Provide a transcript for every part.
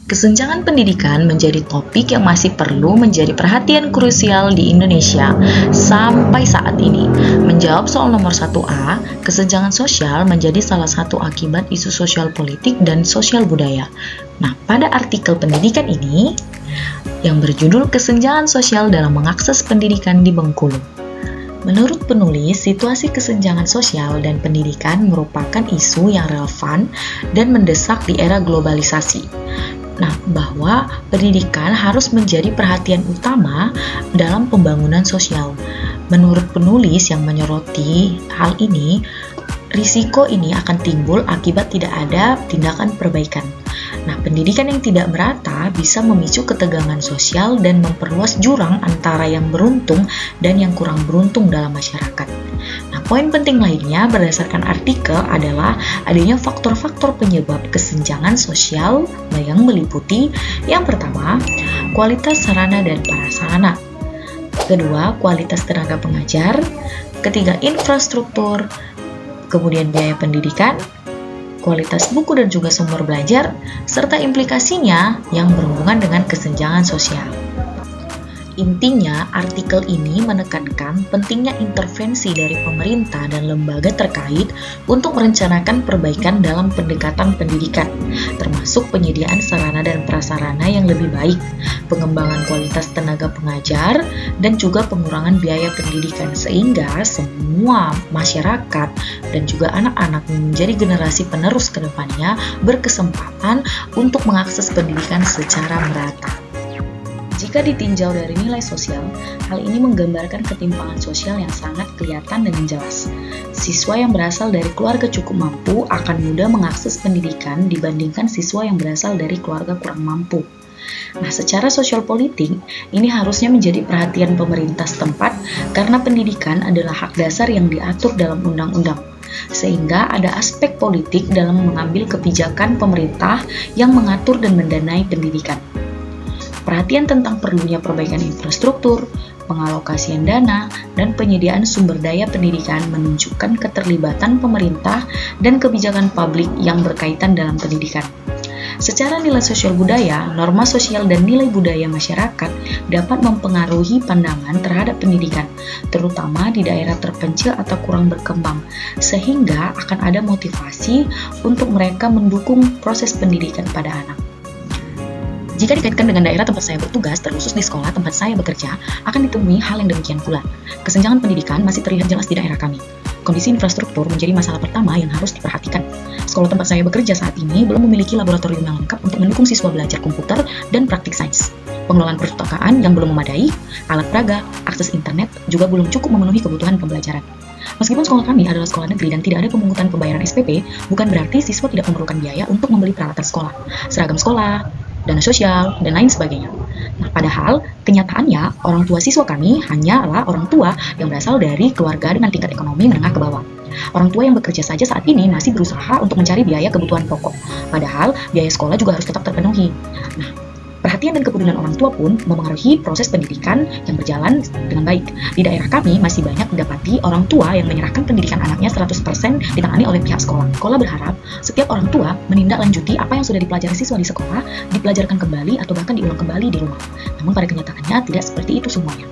Kesenjangan pendidikan menjadi topik yang masih perlu menjadi perhatian krusial di Indonesia sampai saat ini. Menjawab soal nomor 1A, kesenjangan sosial menjadi salah satu akibat isu sosial politik dan sosial budaya. Nah, pada artikel pendidikan ini, yang berjudul Kesenjangan Sosial dalam Mengakses Pendidikan di Bengkulu. Menurut penulis, situasi kesenjangan sosial dan pendidikan merupakan isu yang relevan dan mendesak di era globalisasi. Nah, bahwa pendidikan harus menjadi perhatian utama dalam pembangunan sosial. Menurut penulis yang menyoroti hal ini, risiko ini akan timbul akibat tidak ada tindakan perbaikan. Nah, pendidikan yang tidak merata bisa memicu ketegangan sosial dan memperluas jurang antara yang beruntung dan yang kurang beruntung dalam masyarakat. Nah, poin penting lainnya berdasarkan artikel adalah adanya faktor-faktor penyebab kesenjangan sosial yang meliputi yang pertama, kualitas sarana dan prasarana. Kedua, kualitas tenaga pengajar. Ketiga, infrastruktur. Kemudian biaya pendidikan, kualitas buku dan juga sumber belajar, serta implikasinya yang berhubungan dengan kesenjangan sosial. Intinya, artikel ini menekankan pentingnya intervensi dari pemerintah dan lembaga terkait untuk merencanakan perbaikan dalam pendekatan pendidikan, termasuk penyediaan sarana dan prasarana yang lebih baik, pengembangan kualitas tenaga pengajar, dan juga pengurangan biaya pendidikan sehingga semua masyarakat dan juga anak-anak yang menjadi generasi penerus ke depannya berkesempatan untuk mengakses pendidikan secara merata. Jika ditinjau dari nilai sosial, hal ini menggambarkan ketimpangan sosial yang sangat kelihatan dengan jelas. Siswa yang berasal dari keluarga cukup mampu akan mudah mengakses pendidikan dibandingkan siswa yang berasal dari keluarga kurang mampu. Nah, secara sosial politik, ini harusnya menjadi perhatian pemerintah setempat karena pendidikan adalah hak dasar yang diatur dalam undang-undang. Sehingga ada aspek politik dalam mengambil kebijakan pemerintah yang mengatur dan mendanai pendidikan. Perhatian tentang perlunya perbaikan infrastruktur, pengalokasian dana, dan penyediaan sumber daya pendidikan menunjukkan keterlibatan pemerintah dan kebijakan publik yang berkaitan dalam pendidikan. Secara nilai sosial budaya, norma sosial dan nilai budaya masyarakat dapat mempengaruhi pandangan terhadap pendidikan, terutama di daerah terpencil atau kurang berkembang, sehingga akan ada motivasi untuk mereka mendukung proses pendidikan pada anak. Jika dikaitkan dengan daerah tempat saya bertugas, terkhusus di sekolah tempat saya bekerja, akan ditemui hal yang demikian pula. Kesenjangan pendidikan masih terlihat jelas di daerah kami. Kondisi infrastruktur menjadi masalah pertama yang harus diperhatikan. Sekolah tempat saya bekerja saat ini belum memiliki laboratorium yang lengkap untuk mendukung siswa belajar komputer dan praktik sains. Pengelolaan perpustakaan yang belum memadai, alat peraga, akses internet juga belum cukup memenuhi kebutuhan pembelajaran. Meskipun sekolah kami adalah sekolah negeri dan tidak ada pemungutan pembayaran SPP, bukan berarti siswa tidak memerlukan biaya untuk membeli peralatan sekolah, seragam sekolah, dana sosial, dan lain sebagainya. Nah, padahal kenyataannya orang tua siswa kami hanyalah orang tua yang berasal dari keluarga dengan tingkat ekonomi menengah ke bawah. Orang tua yang bekerja saja saat ini masih berusaha untuk mencari biaya kebutuhan pokok, padahal biaya sekolah juga harus tetap terpenuhi. Nah, perhatian dan kepedulian orang tua pun memengaruhi proses pendidikan yang berjalan dengan baik. Di daerah kami masih banyak didapati orang tua yang menyerahkan pendidikan anaknya 100% ditangani oleh pihak sekolah. Sekolah berharap setiap orang tua menindaklanjuti apa yang sudah dipelajari siswa di sekolah, dipelajarkan kembali atau bahkan diulang kembali di rumah. Namun pada kenyataannya tidak seperti itu semuanya.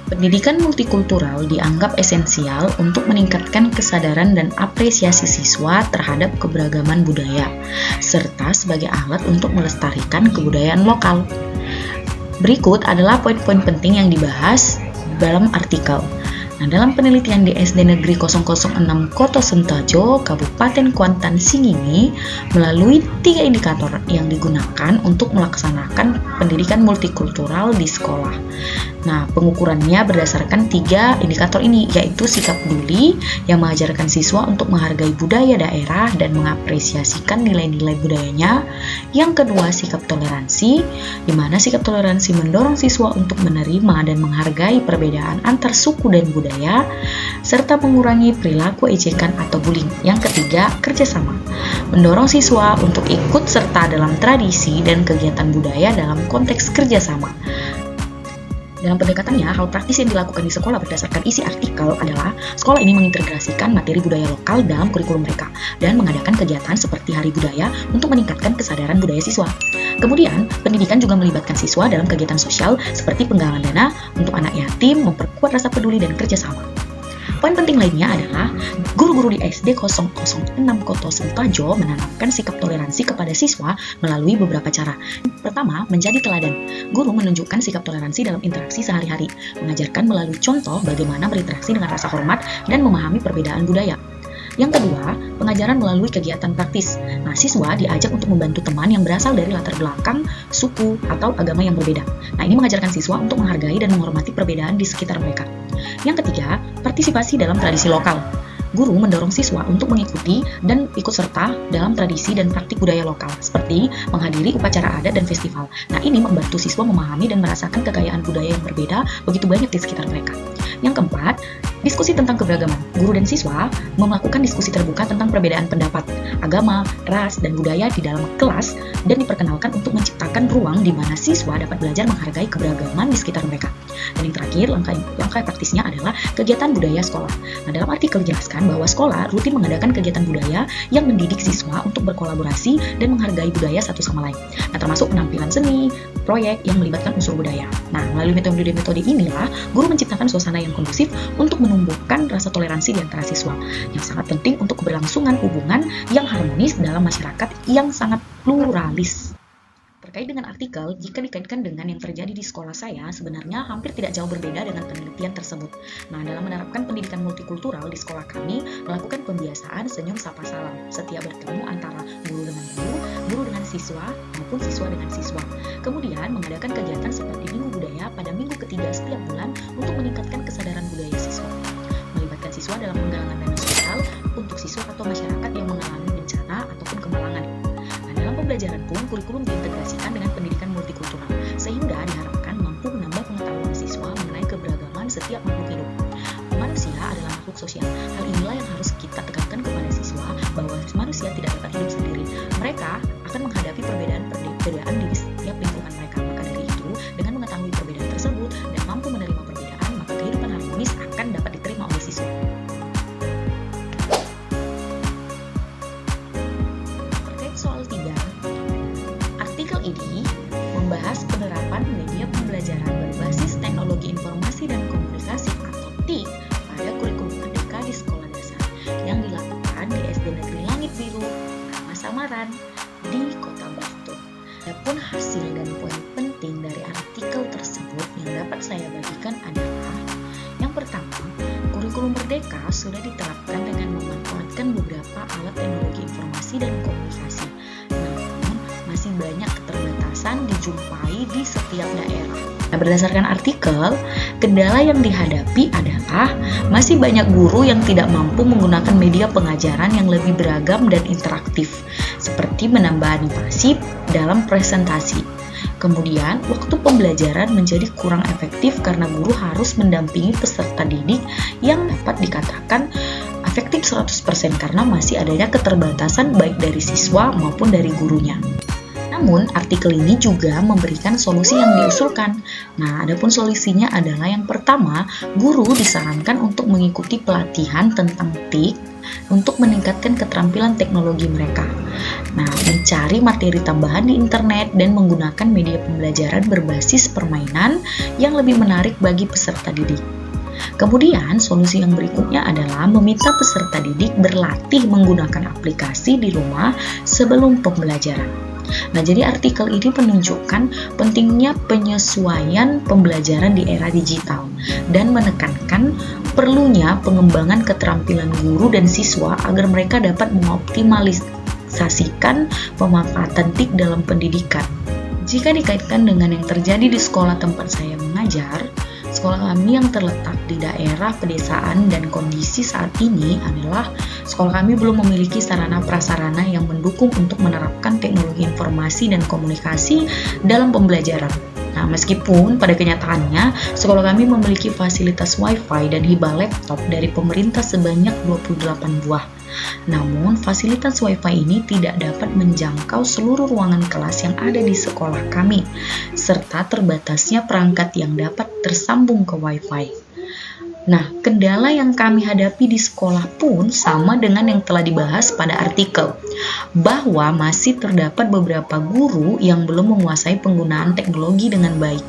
Pendidikan multikultural dianggap esensial untuk meningkatkan kesadaran dan apresiasi siswa terhadap keberagaman budaya, serta sebagai alat untuk melestarikan kebudayaan lokal. Berikut adalah poin-poin penting yang dibahas dalam artikel. Nah, dalam penelitian di SD Negeri 006 Koto Sentajo, Kabupaten Kuantan Singini, melalui 3 indikator yang digunakan untuk melaksanakan pendidikan multikultural di sekolah. Nah, pengukurannya berdasarkan 3 indikator ini, yaitu sikap peduli yang mengajarkan siswa untuk menghargai budaya daerah dan mengapresiasikan nilai-nilai budayanya. Yang kedua, sikap toleransi, di mana sikap toleransi mendorong siswa untuk menerima dan menghargai perbedaan antar suku dan budaya, serta mengurangi perilaku ejekan atau bullying. Yang ketiga, kerjasama, mendorong siswa untuk ikut serta dalam tradisi dan kegiatan budaya dalam konteks kerjasama. Dalam pendekatannya, hal praktis yang dilakukan di sekolah berdasarkan isi artikel adalah sekolah ini mengintegrasikan materi budaya lokal dalam kurikulum mereka dan mengadakan kegiatan seperti Hari Budaya untuk meningkatkan kesadaran budaya siswa. Kemudian, pendidikan juga melibatkan siswa dalam kegiatan sosial seperti penggalangan dana untuk anak yatim, memperkuat rasa peduli dan kerjasama. Poin penting lainnya adalah guru-guru di SD 006 Koto Sentajo menanamkan sikap toleransi kepada siswa melalui beberapa cara. Pertama, menjadi teladan. Guru menunjukkan sikap toleransi dalam interaksi sehari-hari, mengajarkan melalui contoh bagaimana berinteraksi dengan rasa hormat dan memahami perbedaan budaya. Yang kedua, pengajaran melalui kegiatan praktis. Nah, siswa diajak untuk membantu teman yang berasal dari latar belakang, suku, atau agama yang berbeda. Nah, ini mengajarkan siswa untuk menghargai dan menghormati perbedaan di sekitar mereka. Yang ketiga, partisipasi dalam tradisi lokal. Guru mendorong siswa untuk mengikuti dan ikut serta dalam tradisi dan praktik budaya lokal, seperti menghadiri upacara adat dan festival. Nah, ini membantu siswa memahami dan merasakan kekayaan budaya yang berbeda begitu banyak di sekitar mereka. Yang keempat, diskusi tentang keberagaman. Guru dan siswa melakukan diskusi terbuka tentang perbedaan pendapat, agama, ras, dan budaya di dalam kelas dan diperkenalkan untuk menciptakan ruang di mana siswa dapat belajar menghargai keberagaman di sekitar mereka. Dan yang terakhir, langkah praktisnya adalah kegiatan budaya sekolah. Nah, dalam artikel dijelaskan bahwa sekolah rutin mengadakan kegiatan budaya yang mendidik siswa untuk berkolaborasi dan menghargai budaya satu sama lain. Nah, termasuk penampilan seni, proyek yang melibatkan unsur budaya. Nah, melalui metode-metode inilah, guru menciptakan suasana yang kondusif untuk menumbuhkan rasa toleransi di antara siswa, yang sangat penting untuk keberlangsungan hubungan yang harmonis dalam masyarakat yang sangat pluralis. Terkait dengan artikel, jika dikaitkan dengan yang terjadi di sekolah saya, sebenarnya hampir tidak jauh berbeda dengan penelitian tersebut. Nah, dalam menerapkan pendidikan multikultural di sekolah kami, melakukan pembiasaan senyum sapa salam setiap bertemu antara guru dengan guru, guru dengan siswa, maupun siswa dengan siswa. Kemudian, mengadakan kegiatan seperti Minggu Budaya pada minggu ketiga setiap bulan untuk meningkatkan kesadaran budaya siswa. Melibatkan siswa dalam penggalangan dana sosial untuk siswa atau masyarakat yang mengalami bencana ataupun kemalangan. Dalam pembelajaran pun, kurikulum diintegrasikan dengan pendidikan multikultural, sehingga diharapkan mampu menambah pengetahuan siswa mengenai keberagaman setiap makhluk hidup. Manusia adalah makhluk sosial. Hal inilah yang harus kita tekankan kepada siswa, bahwa manusia tidak dapat hidup sendiri. Mereka akan menghadapi perbedaan di setiap lingkungan mereka. Maka dari itu, dengan mengetahui perbedaan tersebut dan mampu menerima perbedaan, maka kehidupan harmonis akan dapat diterima oleh siswa. Soal 3, artikel ini membahas penerapan media pembelajaran berbasis teknologi informasi dan komunikasi atau TIK pada kurikulum merdeka di sekolah dasar yang dilakukan di SD Negeri Langit Biru, Nama Samaran, di Kota Batu. Adapun hasil dan poin penting dari artikel tersebut yang dapat saya bagikan adalah: yang pertama, kurikulum merdeka sudah diterapkan dengan memanfaatkan beberapa alat teknologi informasi dan komunikasi. Namun, masih banyak keterbatasan dijumpai di setiap daerah. Nah, berdasarkan artikel, kendala yang dihadapi adalah masih banyak guru yang tidak mampu menggunakan media pengajaran yang lebih beragam dan interaktif, seperti menambah animasi dalam presentasi. Kemudian, waktu pembelajaran menjadi kurang efektif karena guru harus mendampingi peserta didik yang dapat dikatakan efektif 100% karena masih adanya keterbatasan baik dari siswa maupun dari gurunya. Namun, artikel ini juga memberikan solusi yang diusulkan. Nah, adapun solusinya adalah yang pertama, guru disarankan untuk mengikuti pelatihan tentang TIK untuk meningkatkan keterampilan teknologi mereka. Nah, mencari materi tambahan di internet dan menggunakan media pembelajaran berbasis permainan yang lebih menarik bagi peserta didik. Kemudian, solusi yang berikutnya adalah meminta peserta didik berlatih menggunakan aplikasi di rumah sebelum pembelajaran. Nah, jadi artikel ini menunjukkan pentingnya penyesuaian pembelajaran di era digital dan menekankan perlunya pengembangan keterampilan guru dan siswa agar mereka dapat mengoptimalisasikan pemanfaatan TIK dalam pendidikan. Jika dikaitkan dengan yang terjadi di sekolah tempat saya mengajar, sekolah kami yang terletak di daerah pedesaan dan kondisi saat ini adalah sekolah kami belum memiliki sarana prasarana yang mendukung untuk menerapkan teknologi informasi dan komunikasi dalam pembelajaran. Nah, meskipun pada kenyataannya sekolah kami memiliki fasilitas Wi-Fi dan hibah laptop dari pemerintah sebanyak 28 buah. Namun, fasilitas Wi-Fi ini tidak dapat menjangkau seluruh ruangan kelas yang ada di sekolah kami, serta terbatasnya perangkat yang dapat tersambung ke Wi-Fi. Nah, kendala yang kami hadapi di sekolah pun sama dengan yang telah dibahas pada artikel, bahwa masih terdapat beberapa guru yang belum menguasai penggunaan teknologi dengan baik.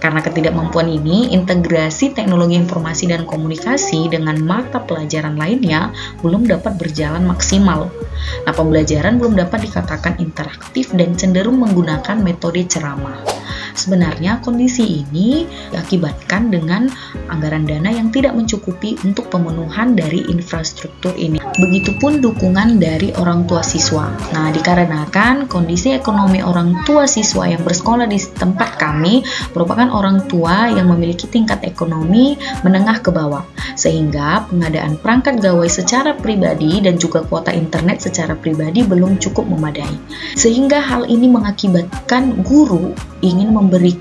Karena ketidakmampuan ini, integrasi teknologi informasi dan komunikasi dengan mata pelajaran lainnya belum dapat berjalan maksimal. Nah, pembelajaran belum dapat dikatakan interaktif dan cenderung menggunakan metode ceramah. Sebenarnya kondisi ini diakibatkan dengan anggaran dana yang tidak mencukupi untuk pemenuhan dari infrastruktur ini. Begitupun dukungan dari orang tua siswa. Nah, dikarenakan kondisi ekonomi orang tua siswa yang bersekolah di tempat kami merupakan orang tua yang memiliki tingkat ekonomi menengah ke bawah, sehingga pengadaan perangkat gawai secara pribadi dan juga kuota internet secara pribadi belum cukup memadai. Sehingga hal ini mengakibatkan guru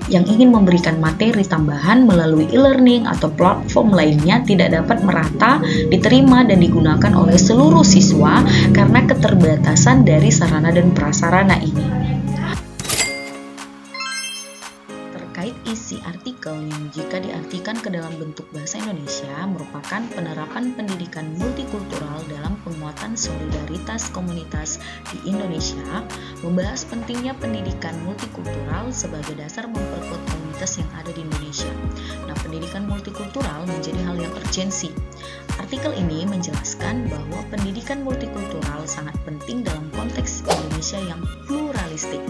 yang ingin memberikan materi tambahan melalui e-learning atau platform lainnya tidak dapat merata diterima dan digunakan oleh seluruh siswa karena keterbatasan dari sarana dan prasarana ini. Terkait isi artikel yang jika diartikan ke dalam bentuk bahasa Indonesia merupakan penerapan pendidikan multikultural dalam penguatan solidaritas komunitas di Indonesia, membahas pentingnya pendidikan multikultural sebagai dasar memperkuat komunitas yang ada di Indonesia. Nah, pendidikan multikultural menjadi hal yang urgensi. Artikel ini menjelaskan bahwa pendidikan multikultural sangat penting dalam konteks Indonesia yang pluralistik.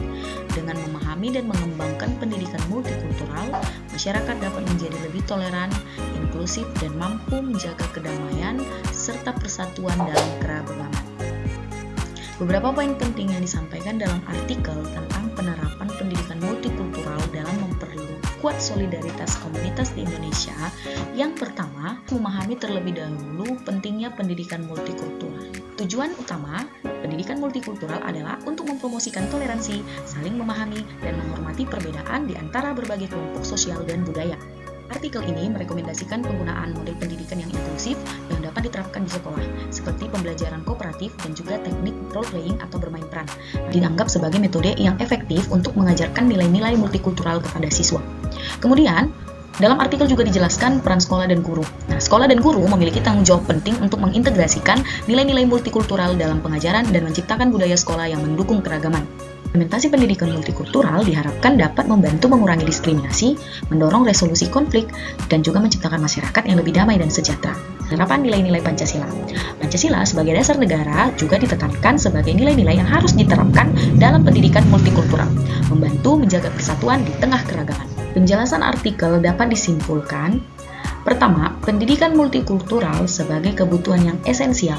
Dengan memahami dan mengembangkan pendidikan multikultural, masyarakat dapat menjadi lebih toleran, inklusif, dan mampu menjaga kedamaian serta persatuan dalam keragaman. Beberapa poin penting yang disampaikan dalam artikel tentang penerapan pendidikan multikultural dalam memperkuat solidaritas komunitas di Indonesia. Yang pertama, memahami terlebih dahulu pentingnya pendidikan multikultural. Tujuan utama pendidikan multikultural adalah untuk mempromosikan toleransi, saling memahami, dan menghormati perbedaan di antara berbagai kelompok sosial dan budaya. Artikel ini merekomendasikan penggunaan model pendidikan yang inklusif yang dapat diterapkan di sekolah, seperti pembelajaran kooperatif dan juga teknik role-playing atau bermain peran. Dianggap sebagai metode yang efektif untuk mengajarkan nilai-nilai multikultural kepada siswa. Kemudian, dalam artikel juga dijelaskan peran sekolah dan guru. Nah, sekolah dan guru memiliki tanggung jawab penting untuk mengintegrasikan nilai-nilai multikultural dalam pengajaran dan menciptakan budaya sekolah yang mendukung keragaman. Implementasi pendidikan multikultural diharapkan dapat membantu mengurangi diskriminasi, mendorong resolusi konflik, dan juga menciptakan masyarakat yang lebih damai dan sejahtera. Penerapan nilai-nilai Pancasila. Pancasila sebagai dasar negara juga ditekankan sebagai nilai-nilai yang harus diterapkan dalam pendidikan multikultural, membantu menjaga persatuan di tengah keragaman. Penjelasan artikel dapat disimpulkan. Pertama, pendidikan multikultural sebagai kebutuhan yang esensial.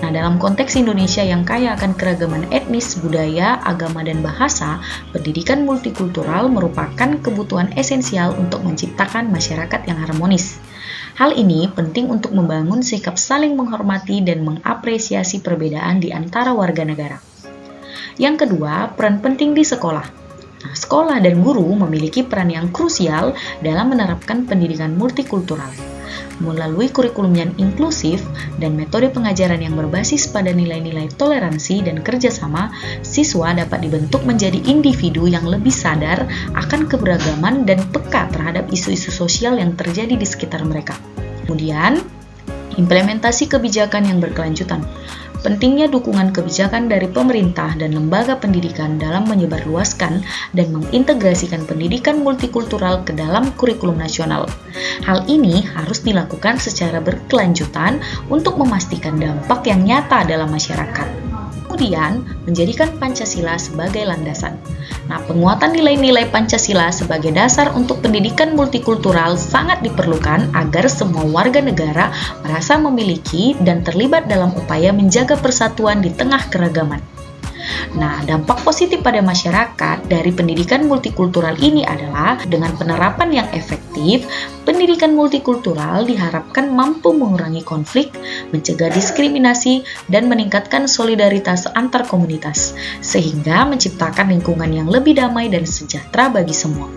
Nah, dalam konteks Indonesia yang kaya akan keragaman etnis, budaya, agama, dan bahasa, pendidikan multikultural merupakan kebutuhan esensial untuk menciptakan masyarakat yang harmonis. Hal ini penting untuk membangun sikap saling menghormati dan mengapresiasi perbedaan di antara warga negara. Yang kedua, peran penting di sekolah. Nah, sekolah dan guru memiliki peran yang krusial dalam menerapkan pendidikan multikultural. Melalui kurikulum yang inklusif dan metode pengajaran yang berbasis pada nilai-nilai toleransi dan kerjasama, siswa dapat dibentuk menjadi individu yang lebih sadar akan keberagaman dan peka terhadap isu-isu sosial yang terjadi di sekitar mereka. Kemudian, implementasi kebijakan yang berkelanjutan. Pentingnya dukungan kebijakan dari pemerintah dan lembaga pendidikan dalam menyebarluaskan dan mengintegrasikan pendidikan multikultural ke dalam kurikulum nasional. Hal ini harus dilakukan secara berkelanjutan untuk memastikan dampak yang nyata dalam masyarakat. Kemudian, menjadikan Pancasila sebagai landasan. Nah, penguatan nilai-nilai Pancasila sebagai dasar untuk pendidikan multikultural sangat diperlukan agar semua warga negara merasa memiliki dan terlibat dalam upaya menjaga persatuan di tengah keragaman. Nah, dampak positif pada masyarakat dari pendidikan multikultural ini adalah dengan penerapan yang efektif, pendidikan multikultural diharapkan mampu mengurangi konflik, mencegah diskriminasi, dan meningkatkan solidaritas antar komunitas, sehingga menciptakan lingkungan yang lebih damai dan sejahtera bagi semua.